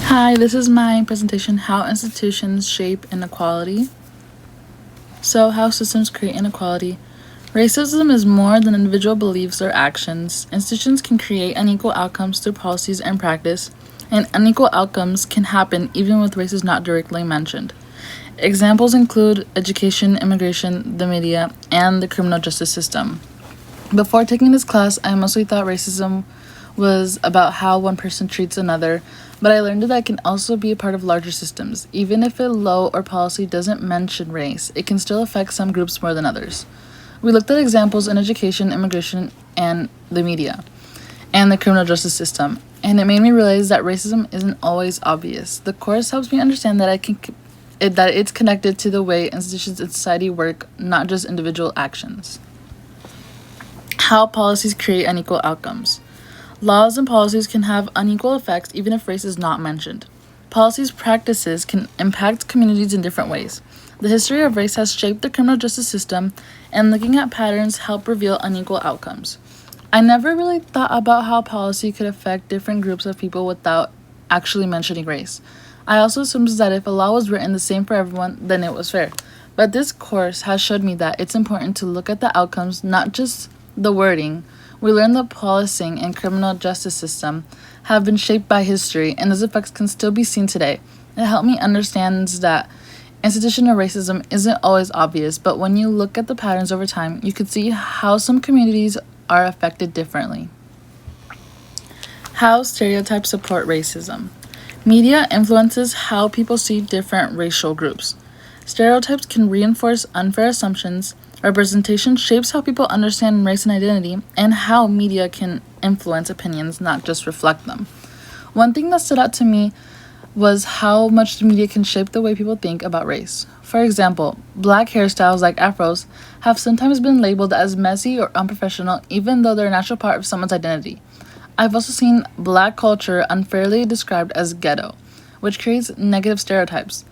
Hi, this is my presentation, How Institutions Shape Inequality. So, how systems create inequality. Racism is more than individual beliefs or actions. Institutions can create unequal outcomes through policies and practice, and unequal outcomes can happen even with races not directly mentioned. Examples include education, immigration, the media, and the criminal justice system. Before taking this class, I mostly thought racism was about how one person treats another, but I learned that it can also be a part of larger systems. Even if a law or policy doesn't mention race, it can still affect some groups more than others. We looked at examples in education, immigration, and the media, and the criminal justice system, and it made me realize that racism isn't always obvious. The course helps me understand that that it's connected to the way institutions in society work, not just individual actions. How policies create unequal outcomes. Laws and policies can have unequal effects even if race is not mentioned. Policies practices can impact communities in different ways. The history of race has shaped the criminal justice system, and looking at patterns help reveal unequal outcomes. I never really thought about how policy could affect different groups of people without actually mentioning race. I also assumed that if a law was written the same for everyone, then it was fair. But this course has showed me that it's important to look at the outcomes, not just the wording. We learned that policing and criminal justice system have been shaped by history, and those effects can still be seen today. It helped me understand that institutional racism isn't always obvious, but when you look at the patterns over time, you can see how some communities are affected differently. How stereotypes support racism. Media influences how people see different racial groups. Stereotypes can reinforce unfair assumptions. Representation shapes how people understand race and identity, and how media can influence opinions, not just reflect them. One thing that stood out to me was how much the media can shape the way people think about race. For example, black hairstyles like afros have sometimes been labeled as messy or unprofessional, even though they're a natural part of someone's identity. I've also seen black culture unfairly described as ghetto, which creates negative stereotypes.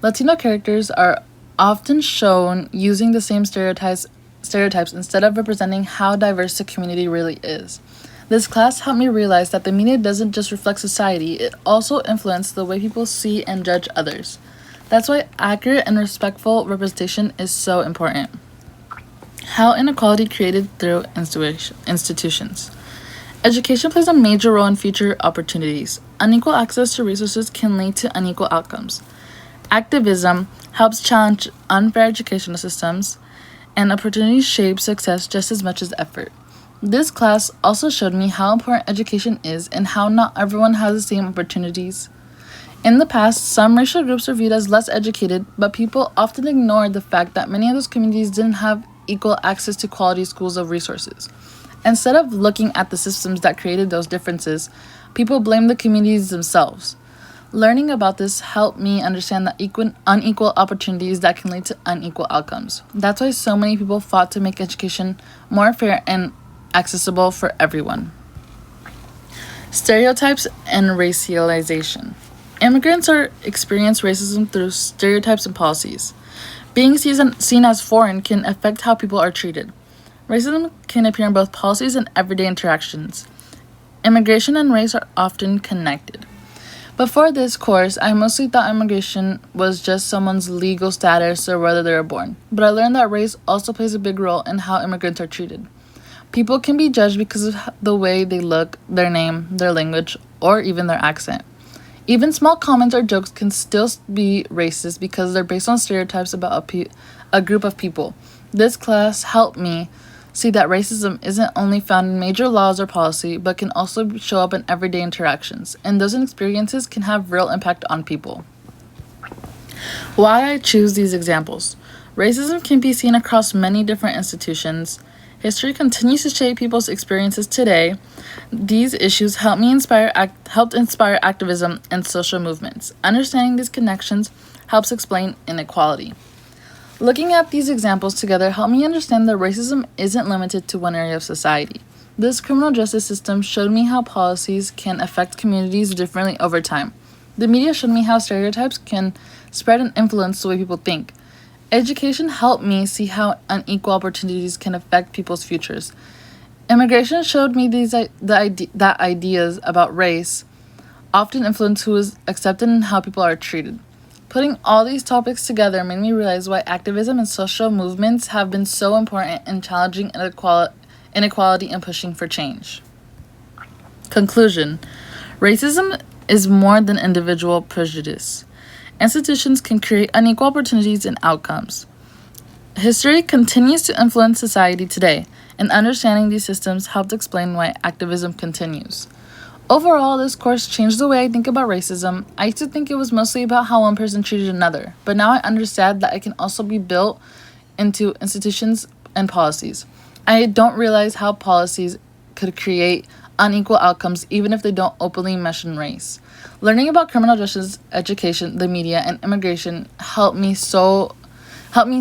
Latino characters are often shown using the same stereotypes instead of representing how diverse the community really is. This class helped me realize that the media doesn't just reflect society, it also influences the way people see and judge others. That's why accurate and respectful representation is so important. How inequality created through institutions. Education plays a major role in future opportunities. Unequal access to resources can lead to unequal outcomes. Activism helps challenge unfair educational systems, and opportunities shape success just as much as effort. This class also showed me how important education is and how not everyone has the same opportunities. In the past, some racial groups were viewed as less educated, but people often ignored the fact that many of those communities didn't have equal access to quality schools or resources. Instead of looking at the systems that created those differences, people blamed the communities themselves. Learning about this helped me understand the unequal opportunities that can lead to unequal outcomes. That's why so many people fought to make education more fair and accessible for everyone. Stereotypes and racialization. Immigrants experience racism through stereotypes and policies. Being seen as foreign can affect how people are treated. Racism can appear in both policies and everyday interactions. Immigration and race are often connected. Before this course, I mostly thought immigration was just someone's legal status or whether they were born, but I learned that race also plays a big role in how immigrants are treated. People can be judged because of the way they look, their name, their language, or even their accent. Even small comments or jokes can still be racist because they're based on stereotypes about a group of people. This class helped me see that racism isn't only found in major laws or policy, but can also show up in everyday interactions, and those experiences can have real impact on people. Why I choose these examples. Racism can be seen across many different institutions. History continues to shape people's experiences today. These issues helped inspire activism and social movements. Understanding these connections helps explain inequality. Looking at these examples together helped me understand that racism isn't limited to one area of society. This criminal justice system showed me how policies can affect communities differently over time. The media showed me how stereotypes can spread and influence the way people think. Education helped me see how unequal opportunities can affect people's futures. Immigration showed me that ideas about race often influence who is accepted and how people are treated. Putting all these topics together made me realize why activism and social movements have been so important in challenging inequality and pushing for change. Conclusion: racism is more than individual prejudice. Institutions can create unequal opportunities and outcomes. History continues to influence society today, and understanding these systems helped explain why activism continues. Overall, this course changed the way I think about racism. I used to think it was mostly about how one person treated another, but now I understand that it can also be built into institutions and policies. I don't realize how policies could create unequal outcomes even if they don't openly mention race. Learning about criminal justice, education, the media, and immigration helped me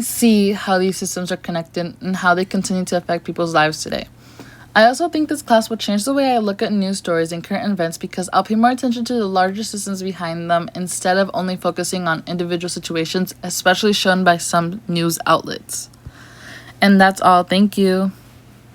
see how these systems are connected and how they continue to affect people's lives today. I also think this class will change the way I look at news stories and current events because I'll pay more attention to the larger systems behind them instead of only focusing on individual situations, especially shown by some news outlets. And that's all. Thank you.